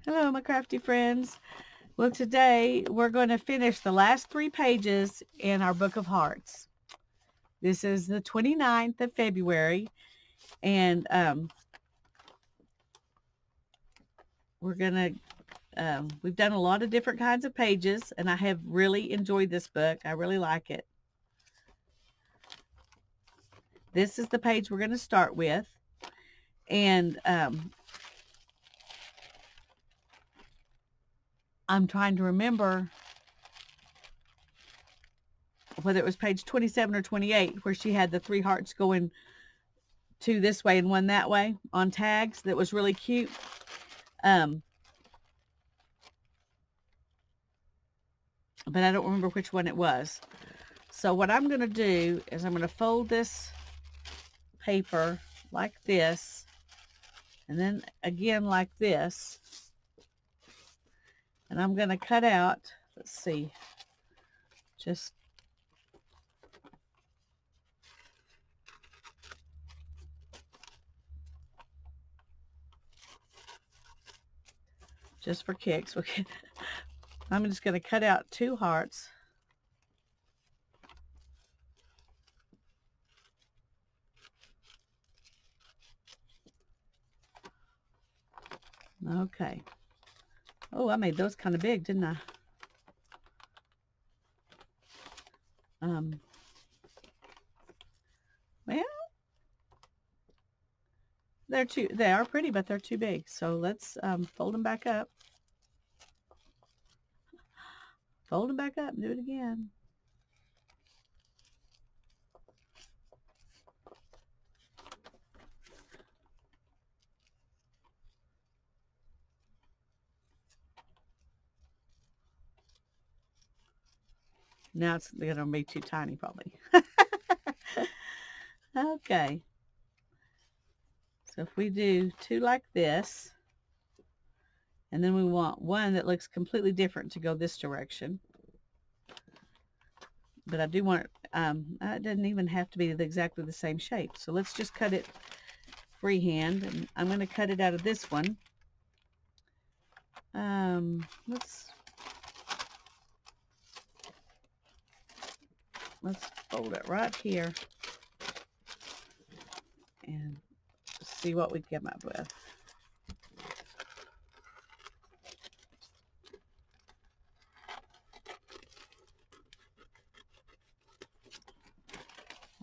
Hello, my crafty friends. Well, today we're going to finish the last 3 pages in our Book of Hearts. This is the 29th of February, and we're going we've done a lot of different kinds of pages, and I have really enjoyed this book. I really like it. This is the page we're going to start with, and I'm trying to remember whether it was page 27 or 28 where she had the 3 hearts going two this way and one that way on tags. That was really cute. But I don't remember which one it was. So what I'm going to do is I'm going to fold this paper like this, and then again like this, and I'm going to cut out, let's see, just for kicks. I'm just going to cut out 2 hearts. Okay. Oh, I made those kind of big, didn't I? Well, they are pretty, but they're too big. So let's fold them back up. Fold them back up and do it again. Now it's going to be too tiny probably. Okay. So if we do 2 like this, and then we want one that looks completely different to go this direction. But I do want, it doesn't even have to be exactly the same shape. So let's just cut it freehand, and I'm going to cut it out of this one. Let's fold it right here and see what we come up with.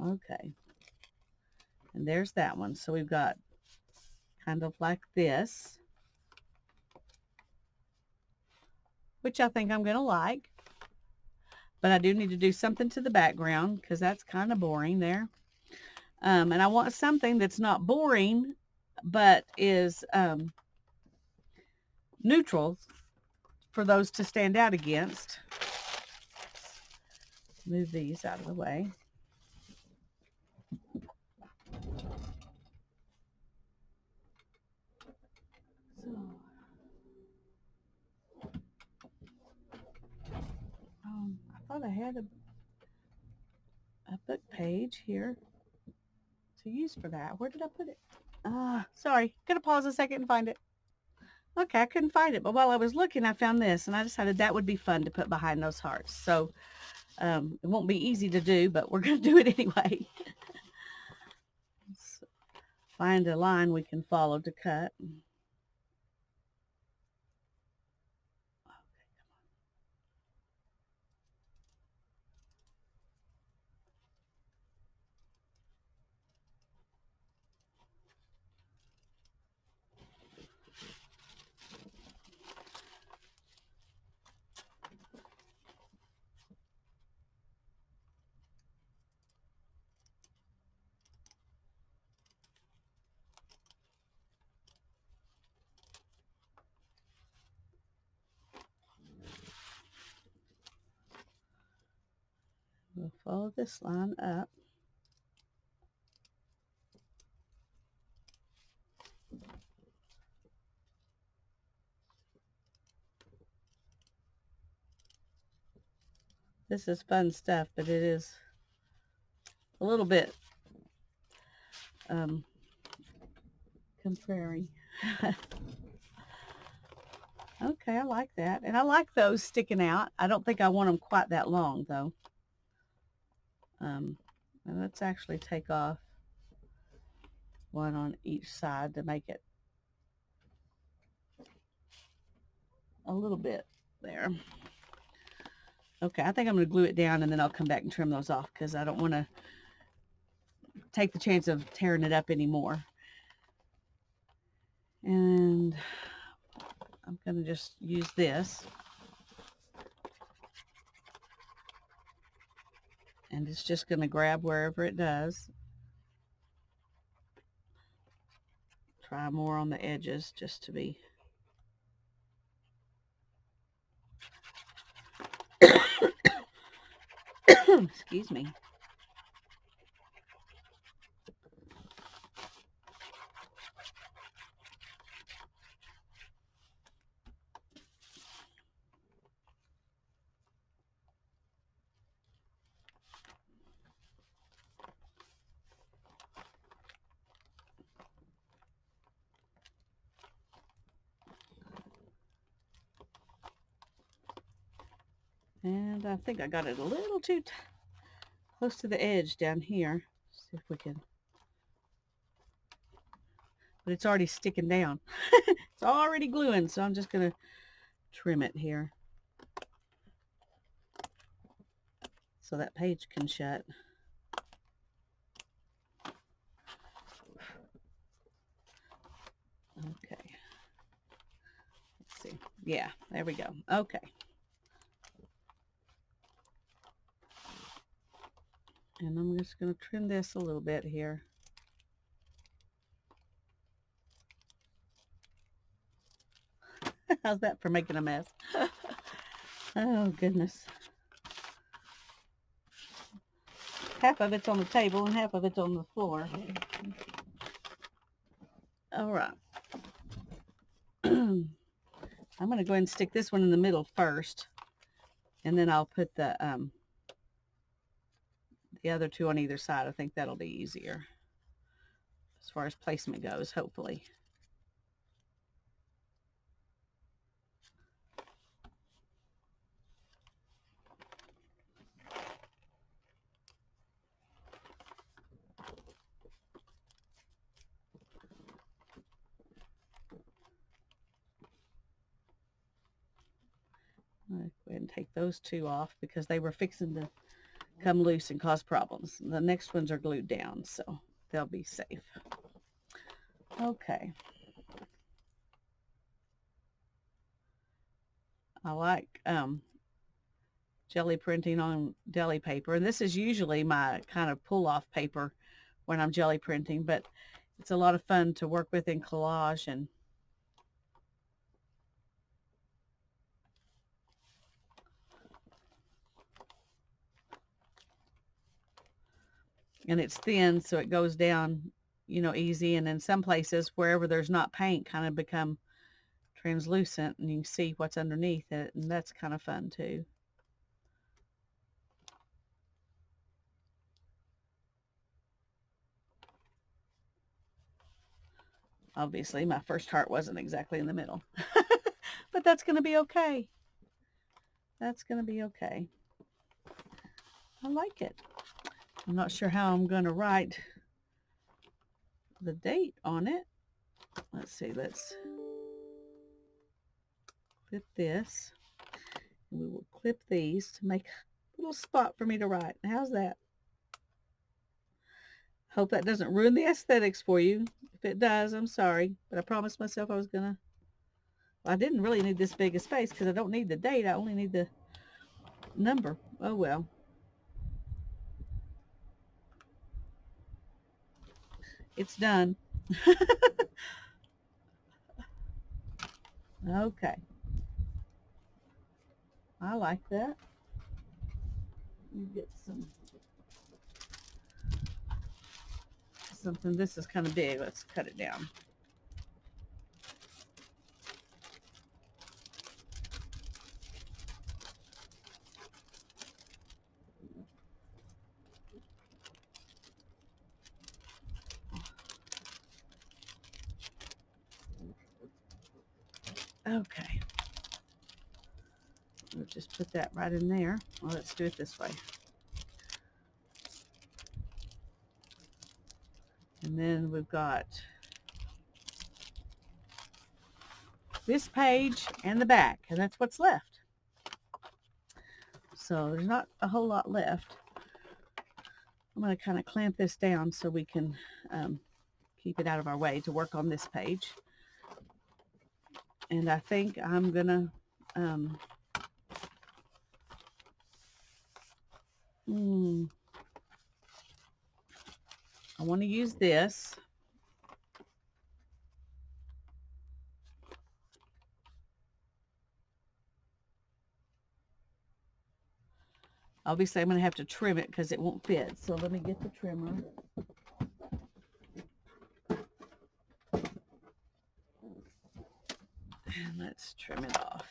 Okay, and there's that one. So we've got kind of like this, which I think I'm going to like. But I do need to do something to the background because that's kind of boring there. And I want something that's not boring, but is neutral for those to stand out against. Move these out of the way. So, I thought I had a book page here to use for that. Where did I put it? Sorry. Gonna pause a second and find it. Okay, I couldn't find it, but while I was looking, I found this, and I decided that would be fun to put behind those hearts. So it won't be easy to do, but we're going to do it anyway. Let's find a line we can follow to cut. We'll follow this line up. This is fun stuff, but it is a little bit contrary. Okay, I like that. And I like those sticking out. I don't think I want them quite that long, though. And let's actually take off one on each side to make it a little bit there. Okay, I think I'm going to glue it down and then I'll come back and trim those off because I don't want to take the chance of tearing it up anymore. And I'm going to just use this. And it's just going to grab wherever it does. Try more on the edges just to be... Excuse me. And I think I got it a little too close to the edge down here. See if we can... But it's already sticking down. It's already gluing, so I'm just going to trim it here so that page can shut. Okay. Let's see. Yeah, there we go. Okay. And I'm just going to trim this a little bit here. How's that for making a mess? Oh, goodness. Half of it's on the table and half of it's on the floor. All right. I'm going to go ahead and stick this one in the middle first. And then I'll put the other two on either side. I think that'll be easier as far as placement goes, hopefully. I'll go ahead and take those two off because they were fixing to come loose and cause problems. The next ones are glued down, so they'll be safe. Okay. I like jelly printing on deli paper, and this is usually my kind of pull-off paper when I'm jelly printing, but it's a lot of fun to work with in collage. And it's thin, so it goes down, you know, easy. And in some places, wherever there's not paint, kind of become translucent, and you can see what's underneath it, and that's kind of fun too. Obviously, my first heart wasn't exactly in the middle, but that's going to be okay. That's going to be okay. I like it. I'm not sure how I'm going to write the date on it. Let's see, let's clip this. And we will clip these to make a little spot for me to write. How's that? Hope that doesn't ruin the aesthetics for you. If it does, I'm sorry. But I promised myself I was going to... Well, I didn't really need this big a space because I don't need the date. I only need the number. Oh, well. It's done. Okay. I like that. Let me get something. This is kind of big. Let's cut it down. Okay. We'll just put that right in there. Well, let's do it this way. And then we've got this page and the back, and that's what's left. So there's not a whole lot left. I'm going to kind of clamp this down so we can keep it out of our way to work on this page. And I think I'm going to I want to use this. Obviously, I'm going to have to trim it because it won't fit. So let me get the trimmer. And let's trim it off.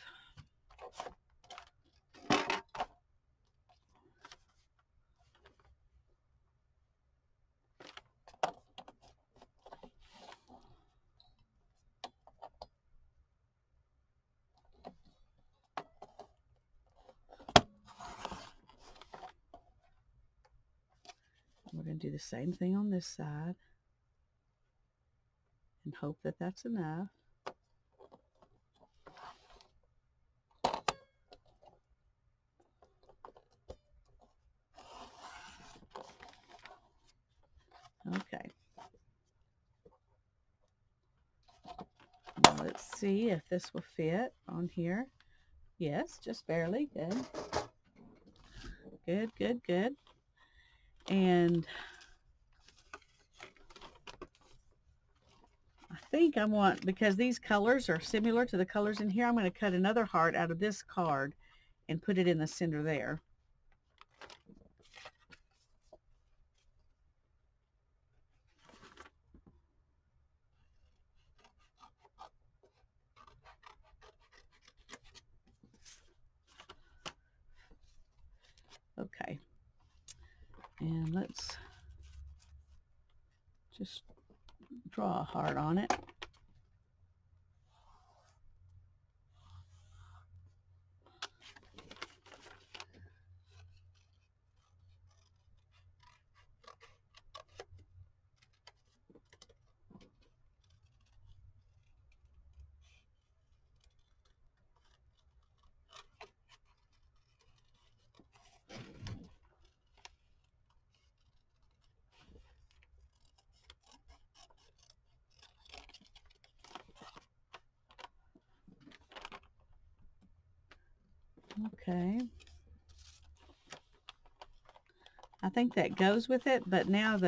We're going to do the same thing on this side and hope that that's enough. Okay. Now let's see if this will fit on here. Yes, just barely. Good. Good, good, good. And I think I want, because these colors are similar to the colors in here, I'm going to cut another heart out of this card and put it in the center there. Okay. And let's just draw a heart on it. Okay. I think that goes with it, but now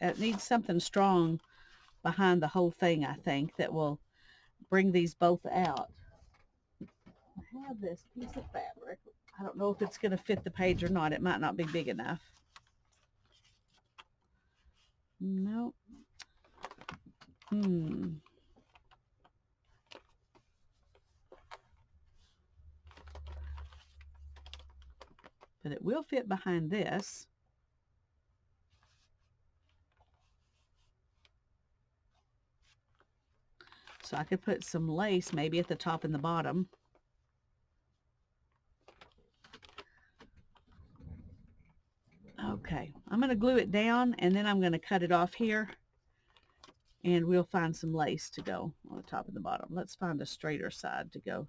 it needs something strong behind the whole thing, I think, that will bring these both out. I have this piece of fabric. I don't know if it's going to fit the page or not. It might not be big enough. Nope. But it will fit behind this. So I could put some lace maybe at the top and the bottom. Okay, I'm going to glue it down and then I'm going to cut it off here and we'll find some lace to go on the top and the bottom. Let's find a straighter side to go.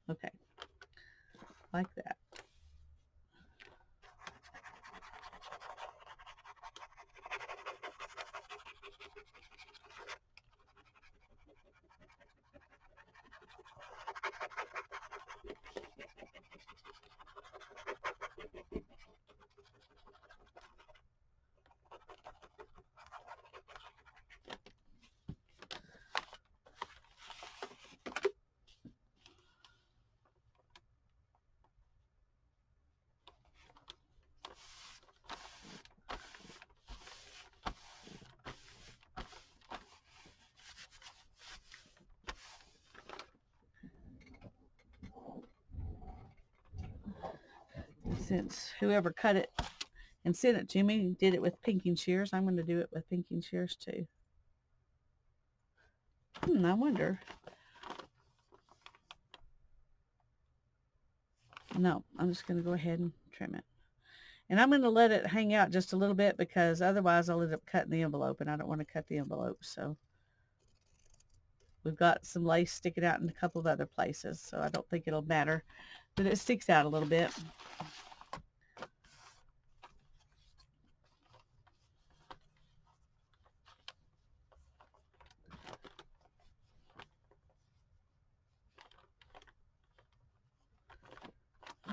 Okay, like that. Since whoever cut it and sent it to me did it with pinking shears, I'm going to do it with pinking shears too. I wonder. No, I'm just going to go ahead and trim it. And I'm going to let it hang out just a little bit because otherwise I'll end up cutting the envelope, and I don't want to cut the envelope. So we've got some lace sticking out in a couple of other places, so I don't think it'll matter that it sticks out a little bit.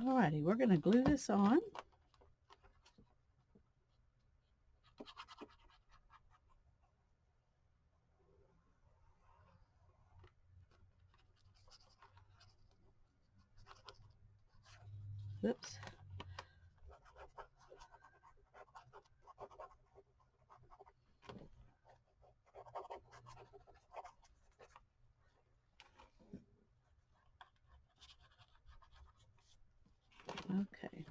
Alrighty, we're going to glue this on. Oops. Okay.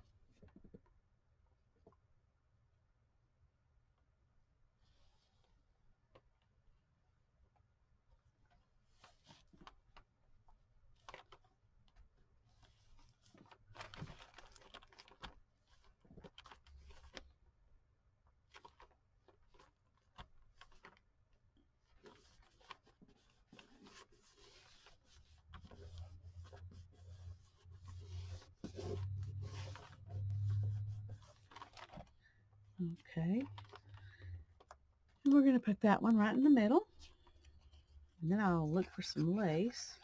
Okay. And we're going to put that one right in the middle. And then I'll look for some lace.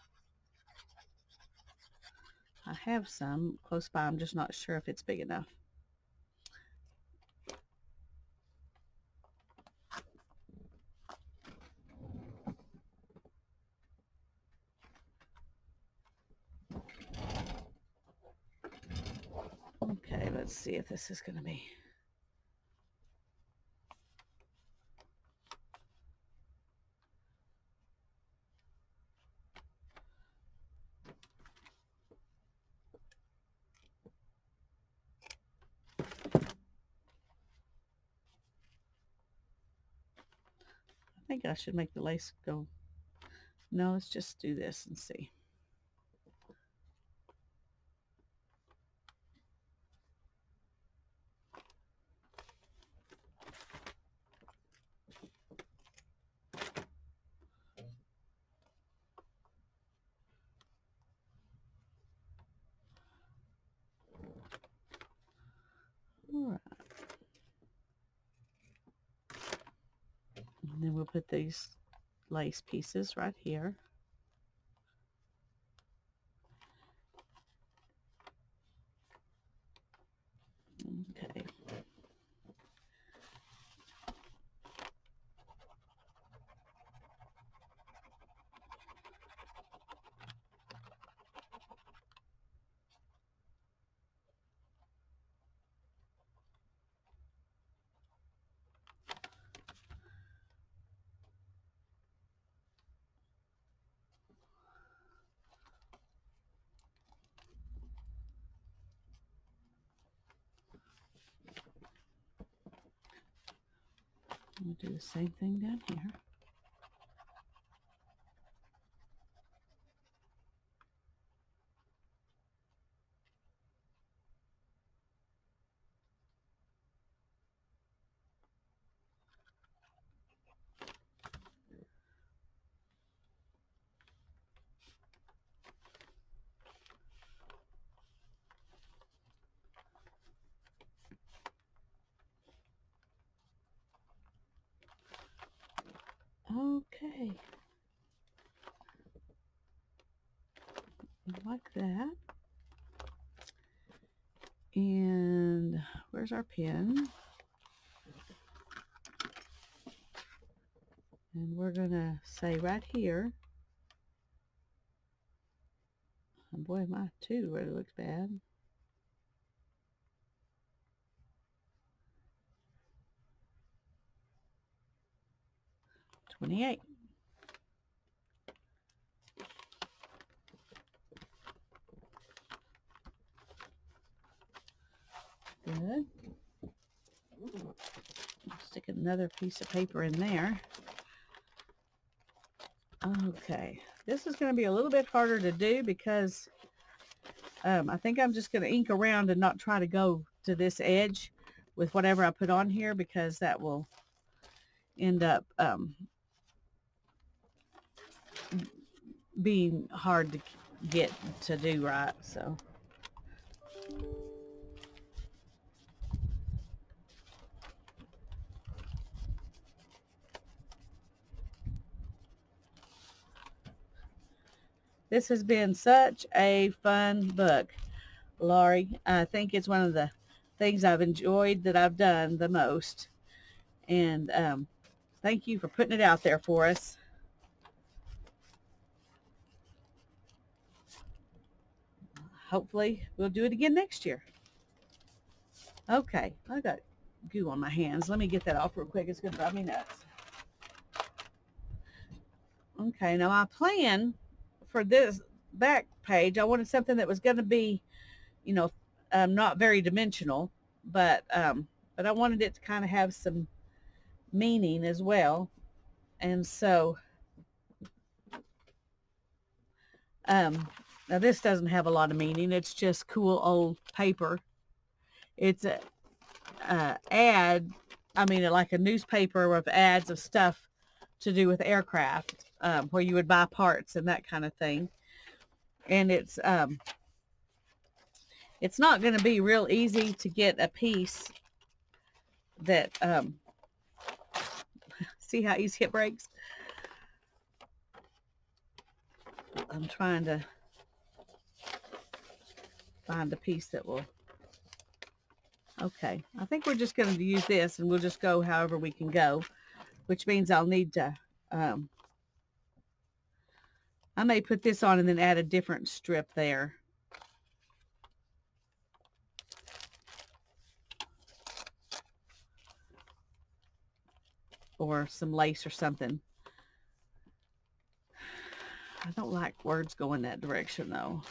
I have some close by. I'm just not sure if it's big enough. Okay, let's see if this is going to be. I think I should make the lace go. No, let's just do this and see. All right. And then we'll put these lace pieces right here. Okay. We'll do the same thing down here. Okay. Like that. And where's our pin? And we're going to say right here. Oh boy, my 2 really looks bad. $28. Good. Stick another piece of paper in there. Okay, this is going to be a little bit harder to do because I think I'm just going to ink around and not try to go to this edge with whatever I put on here, because that will end up being hard to get to do right. So this has been such a fun book, Laurie. I think it's one of the things I've enjoyed that I've done the most. And thank you for putting it out there for us. Hopefully we'll do it again next year. Okay, I got goo on my hands. Let me get that off real quick. It's going to drive me nuts. Okay, now my plan for this back page, I wanted something that was going to be, you know, not very dimensional, but I wanted it to kind of have some meaning as well. And so, now this doesn't have a lot of meaning. It's just cool old paper. It's a ad, I mean, like a newspaper of ads of stuff to do with aircraft, where you would buy parts and that kind of thing. And it's not going to be real easy to get a piece that, see how easy it breaks? I'm trying to find a piece that will, okay. I think we're just going to use this, and we'll just go however we can go, which means I'll need to, I may put this on and then add a different strip there. Or some lace or something. I don't like words going that direction though.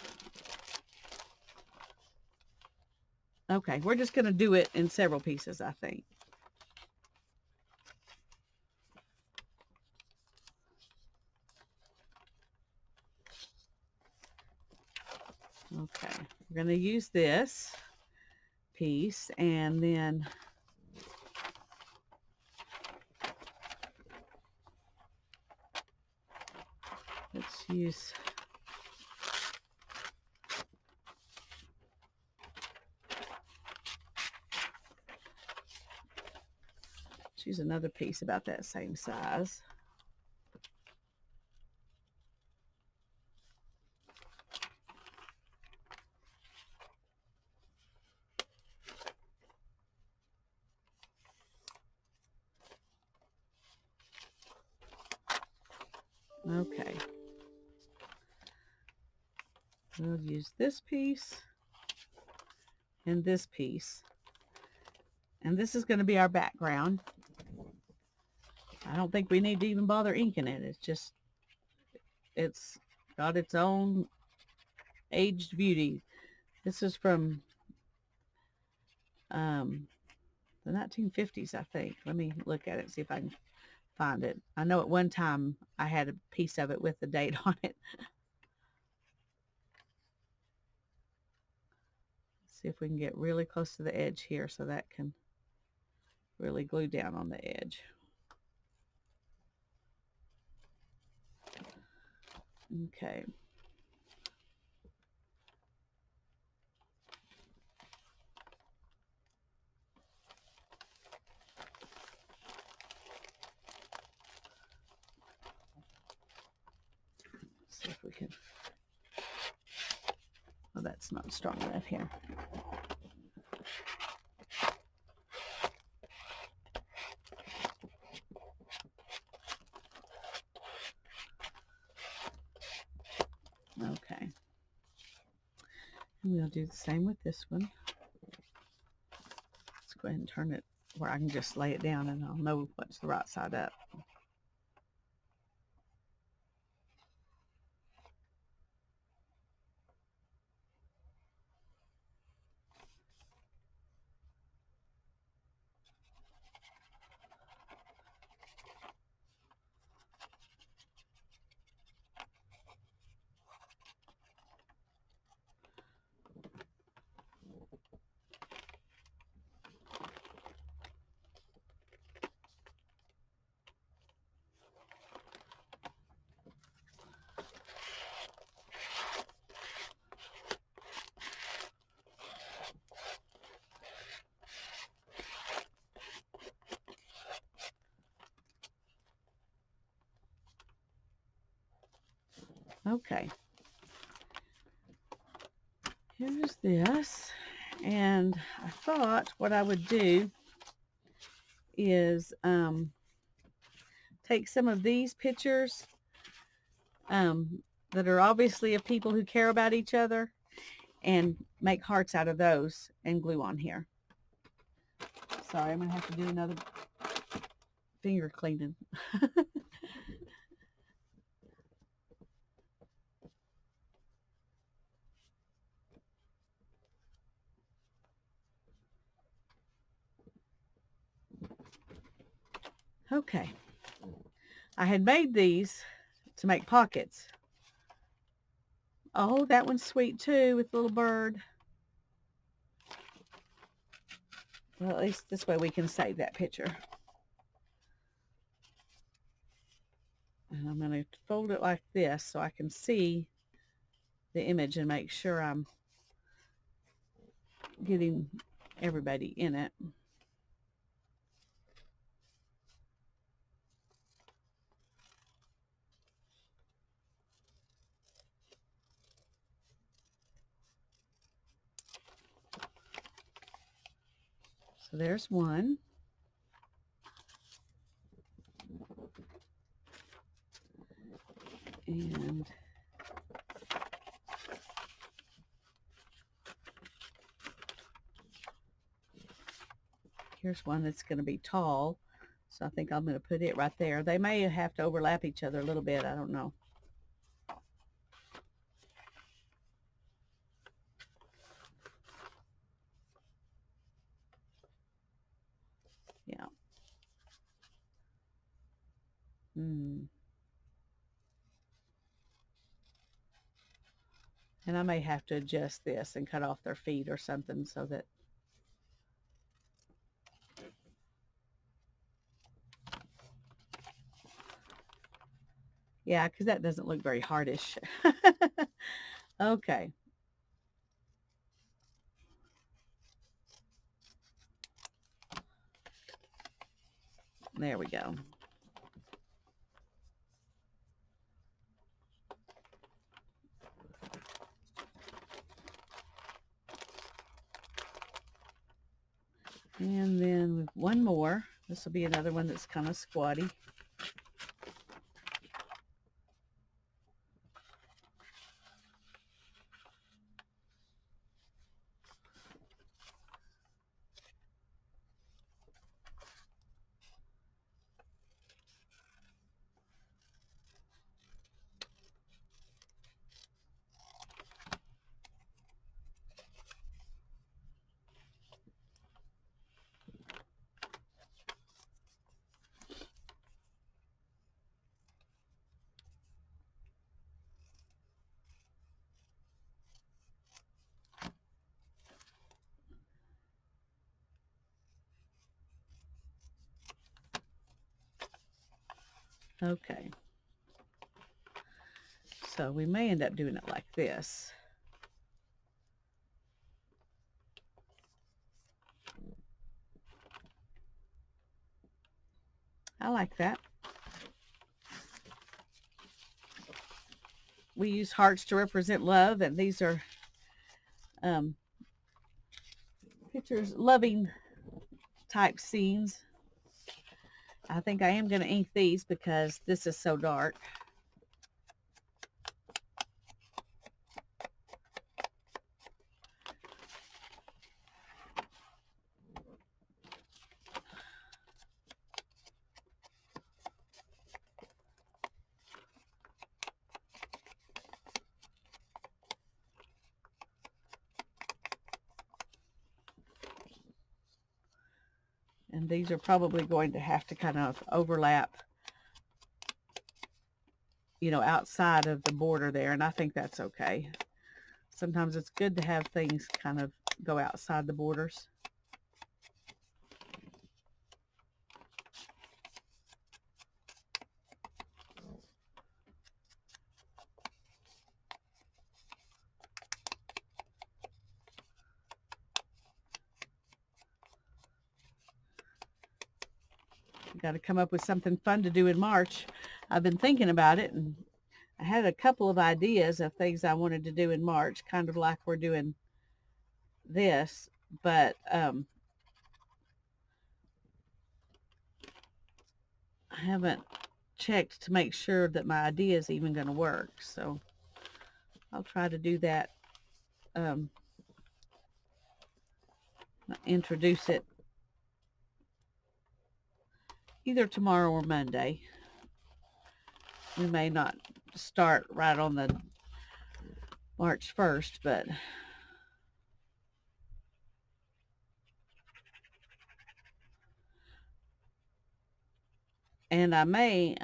Okay, we're just going to do it in several pieces, I think. Okay, we're going to use this piece, and then let's use another piece about that same size. Okay. We'll use this piece and this piece. And this is going to be our background. I don't think we need to even bother inking it. It's just, it's got its own aged beauty. This is from the 1950s, I think. Let me look at it and see if I can find it. I know at one time I had a piece of it with the date on it. See if we can get really close to the edge here so that can really glue down on the edge. Okay. See if we can. Oh, that's not strong enough here. Okay. And we'll do the same with this one. Let's go ahead and turn it where I can just lay it down and I'll know what's the right side up. Okay. Here's this. And I thought what I would do is take some of these pictures that are obviously of people who care about each other and make hearts out of those and glue on here. Sorry, I'm going to have to do another finger cleaning. Okay. I had made these to make pockets. Oh, that one's sweet too with the little bird. Well, at least this way we can save that picture. And I'm going to fold it like this so I can see the image and make sure I'm getting everybody in it. So there's one. And here's one that's going to be tall. So I think I'm going to put it right there. They may have to overlap each other a little bit. I don't know. Yeah. And I may have to adjust this and cut off their feet or something so that yeah, because that doesn't look very hardish. Okay. There we go. And then with one more. This will be another one that's kind of squatty. Okay. So we may end up doing it like this. I like that. We use hearts to represent love, and these are pictures, loving type scenes. I think I am going to ink these because this is so dark. And these are probably going to have to kind of overlap, you know, outside of the border there. And I think that's okay. Sometimes it's good to have things kind of go outside the borders. Got to come up with something fun to do in March. I've been thinking about it, and I had a couple of ideas of things I wanted to do in March, kind of like we're doing this, but I haven't checked to make sure that my idea is even going to work. So I'll try to do that, introduce it either tomorrow or Monday. We may not start right on the March 1st, but and I may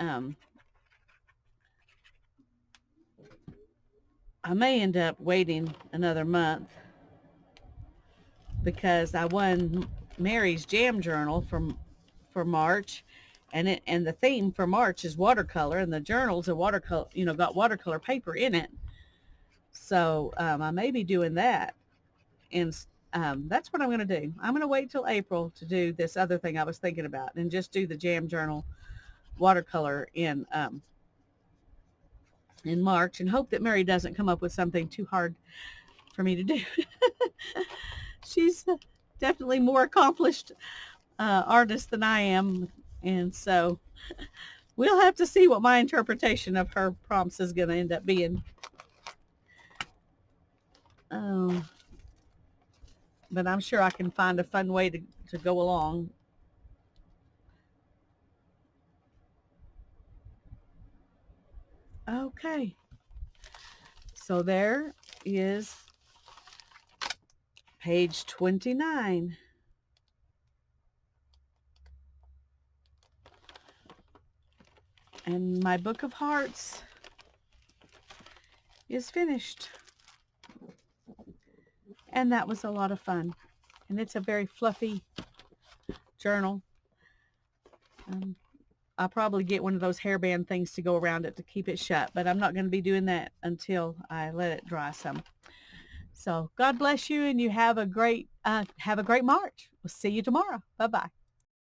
end up waiting another month because I won Mary's Jam Journal for March, and the theme for March is watercolor, and the journal's a watercolor, got watercolor paper in it. So I may be doing that, and that's what I'm going to do. I'm going to wait till April to do this other thing I was thinking about, and just do the Jam Journal watercolor in March, and hope that Mary doesn't come up with something too hard for me to do. She's definitely more accomplished artist than I am, and so we'll have to see what my interpretation of her prompts is going to end up being. But I'm sure I can find a fun way to go along. Okay, so there is page 29. And my Book of Hearts is finished. And that was a lot of fun. And it's a very fluffy journal. I'll probably get one of those hairband things to go around it to keep it shut, but I'm not going to be doing that until I let it dry some. So God bless you, and you have a great March. We'll see you tomorrow. Bye-bye.